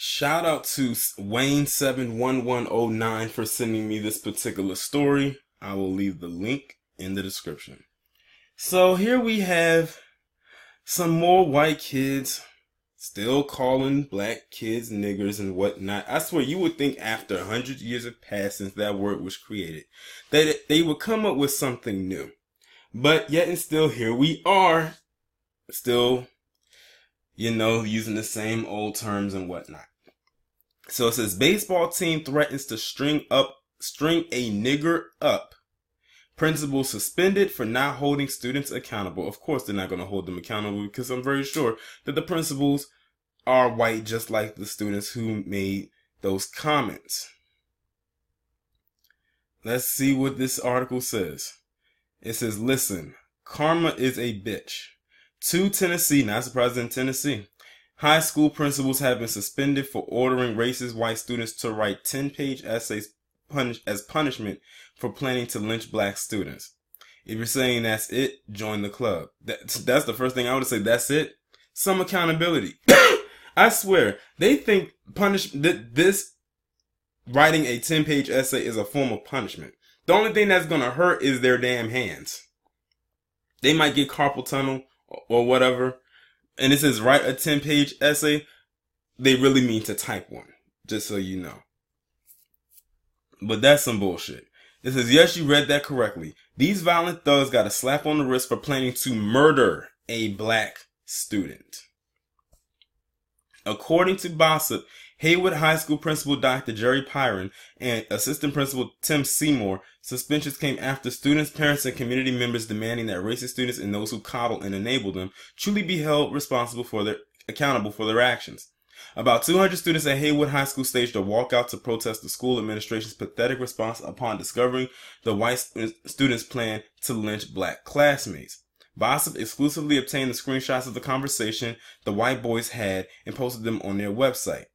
Shout out to Wayne71109 for sending me this particular story. I will leave the link in the description. So here we have some more white kids still calling black kids niggers and whatnot. I swear you would think after 100 years have passed since that word was created that they would come up with something new. But yet and still here we are, still, using the same old terms and whatnot. So it says baseball team threatens to string a nigger up. Principal suspended for not holding students accountable. Of course they're not going to hold them accountable because I'm very sure that the principals are white just like the students who made those comments. Let's see what this article says. It says, listen, karma is a bitch. Two Tennessee, not surprising in Tennessee, high school principals have been suspended for ordering racist white students to write 10-page essays as punishment for planning to lynch black students. If you're saying that's it, join the club. That's the first thing I would say. That's it. Some accountability. I swear, they think this writing a 10-page essay is a form of punishment. The only thing that's going to hurt is their damn hands. They might get carpal tunnel or whatever. And it says write a 10-page essay. They really mean to type one. Just so you know. But that's some bullshit. It says, yes, you read that correctly. These violent thugs got a slap on the wrist for planning to murder a black student. According to Gossip, Haywood High School Principal Dr. Jerry Pyron and Assistant Principal Tim Seymour suspensions came after students, parents, and community members demanding that racist students and those who coddle and enable them truly be held accountable for their actions. About 200 students at Haywood High School staged a walkout to protest the school administration's pathetic response upon discovering the white students' plan to lynch black classmates. Gossip exclusively obtained the screenshots of the conversation the white boys had and posted them on their website.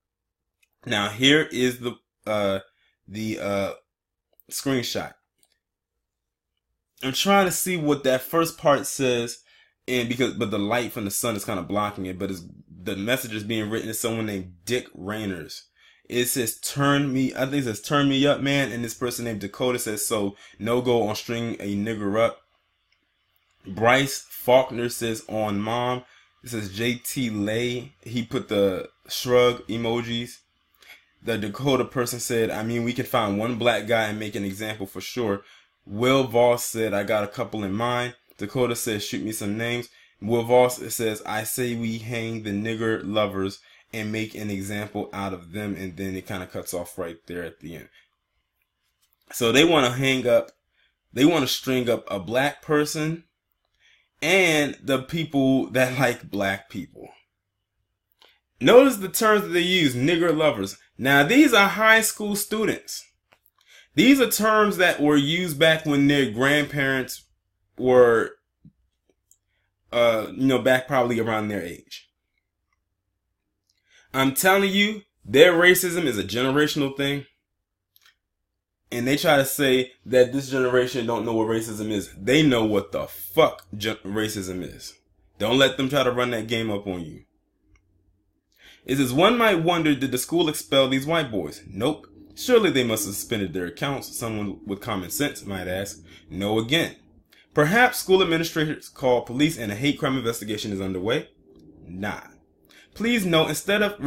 Now here is the screenshot. I'm trying to see what that first part says, but the light from the sun is kind of blocking it. But the message is being written to someone named Dick Rainers. It says turn me up, man. And this person named Dakota says so no go on string a nigger up. Bryce Faulkner says on mom. It says JT Lay. He put the shrug emojis. The Dakota person said, I mean, we can find one black guy and make an example for sure. Will Voss said, I got a couple in mind. Dakota says, shoot me some names. Will Voss says, I say we hang the nigger lovers and make an example out of them. And then it kind of cuts off right there at the end. So they want to string up a black person and the people that like black people. Notice the terms that they use, nigger lovers. Now, these are high school students. These are terms that were used back when their grandparents were, back probably around their age. I'm telling you, their racism is a generational thing. And they try to say that this generation don't know what racism is. They know what the fuck racism is. Don't let them try to run that game up on you. It says, one might wonder, did the school expel these white boys? Nope. Surely they must have suspended their accounts. Someone with common sense might ask. No again. Perhaps school administrators called police and a hate crime investigation is underway? Nah. Please note, instead of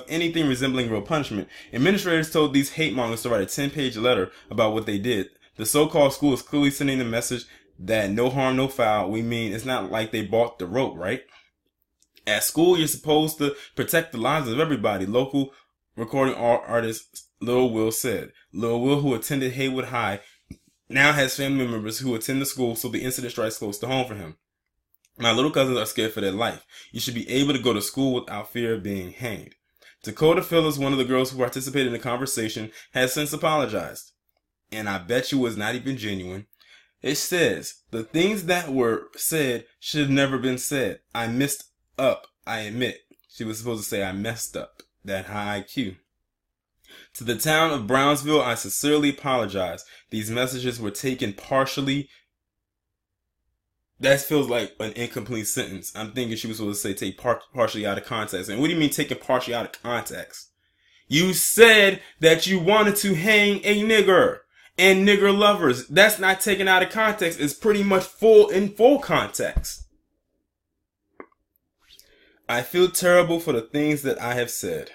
anything resembling real punishment, administrators told these hate mongers to write a 10-page letter about what they did. The so-called school is clearly sending the message that no harm, no foul. We mean, it's not like they bought the rope, right? At school, you're supposed to protect the lives of everybody. Local recording artist Lil Will said. Lil Will, who attended Haywood High, now has family members who attend the school, so the incident strikes close to home for him. My little cousins are scared for their life. You should be able to go to school without fear of being hanged. Dakota Phillips, one of the girls who participated in the conversation, has since apologized. And I bet you was not even genuine. It says, the things that were said should have never been said. I messed up, I admit. She was supposed to say, I messed up. That high IQ. To the town of Brownsville, I sincerely apologize. These messages were taken partially That feels like an incomplete sentence. I'm thinking she was supposed to say take partially out of context. And what do you mean taking partially out of context? You said that you wanted to hang a nigger and nigger lovers. That's not taken out of context. It's pretty much in full context. I feel terrible for the things that I have said.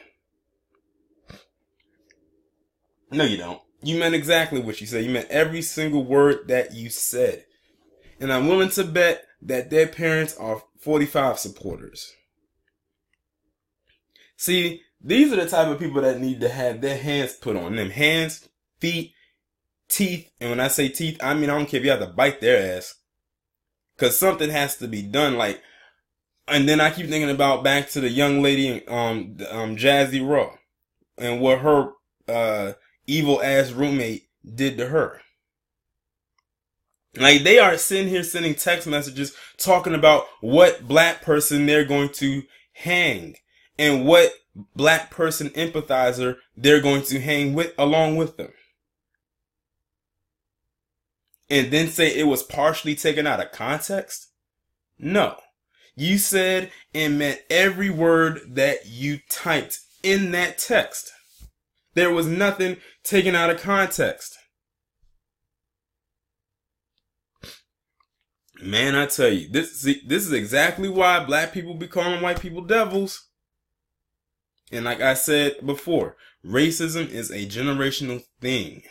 No, you don't. You meant exactly what you said. You meant every single word that you said. And I'm willing to bet that their parents are 45 supporters. See, these are the type of people that need to have their hands put on them. Hands, feet, teeth. And when I say teeth, I mean I don't care if you have to bite their ass. Because something has to be done. And then I keep thinking about back to the young lady, Jazzy Raw. And what her evil ass roommate did to her. Like, they are sitting here sending text messages talking about what black person they're going to hang and what black person empathizer they're going to hang with along with them. And then say it was partially taken out of context? No. You said and meant every word that you typed in that text. There was nothing taken out of context. Man, I tell you, this is exactly why black people be calling white people devils. And like I said before, racism is a generational thing.